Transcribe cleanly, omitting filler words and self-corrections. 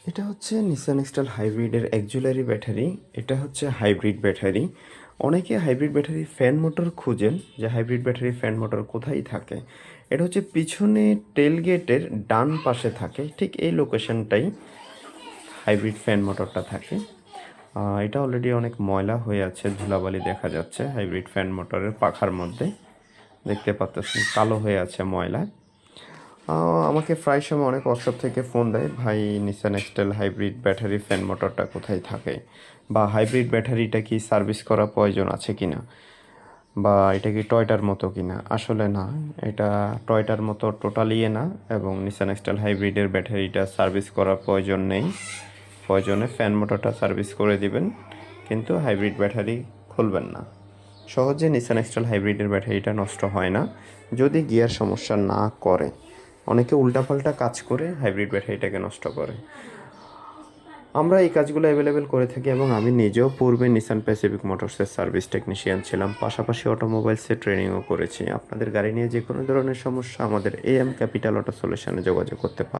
এটা হচ্ছে Nissan এক্সটাল হাইব্রিডের axillary battery. এটা হচ্ছে হাইব্রিড ব্যাটারি। অনেকে হাইব্রিড ব্যাটারি ফ্যান মোটর খুঁজেন, যে হাইব্রিড ব্যাটারি ফ্যান মোটর কোথায় থাকে। এটা হচ্ছে পিছনে টেলগেটের ডান পাশে থাকে, ঠিক এই লোকেশনটাই হাইব্রিড ফ্যান মোটরটা থাকে। এটা অলরেডি অনেক ময়লা হয়ে আছে, ধুলাবালি দেখা যাচ্ছে হাইব্রিড ফ্যান মোটরের পাখার মধ্যে, দেখতে পাচ্ছেন কালো হয়ে আছে ময়লা। আমাকে প্রায় সময় অনেক ওয়ার্কশপ থেকে ফোন দেয়, ভাই নিসান এক্সটেল হাইব্রিড ব্যাটারি ফ্যান মোটরটা কোথায় থাকে, বা হাইব্রিড ব্যাটারিটা কি সার্ভিস করা প্রয়োজন আছে কি না, বা এটা কি টয়টার মতো কি না। আসলে না, এটা টয়টার মতো টোটালি না, এবং নিসান এক্সটেল হাইব্রিডের ব্যাটারিটা সার্ভিস করার প্রয়োজন নেই। প্রয়োজনে ফ্যান মোটরটা সার্ভিস করে দিবেন, কিন্তু হাইব্রিড ব্যাটারি খুলবেন না। সহজে নিসান এক্সটেল হাইব্রিডের ব্যাটারিটা নষ্ট হয় না, যদি গিয়ার সমস্যা না করে। অনেকে উল্টাপাল্টা কাজ করে হাইব্রিড ব্যাটারিটাকে নষ্ট করে। আমরা এই কাজগুলো অ্যাভেলেবেল করে থাকি, এবং আমি নিজেও পূর্বে নিসান প্যাসিফিক মোটরসের সার্ভিস টেকনিশিয়ান ছিলাম, পাশাপাশি অটোমোবাইলসে ট্রেনিংও করেছি। আপনাদের গাড়ি নিয়ে যে কোনো ধরনের সমস্যা আমাদের AM ক্যাপিটাল অটো সলিউশনে যোগাযোগ করতে পারেন।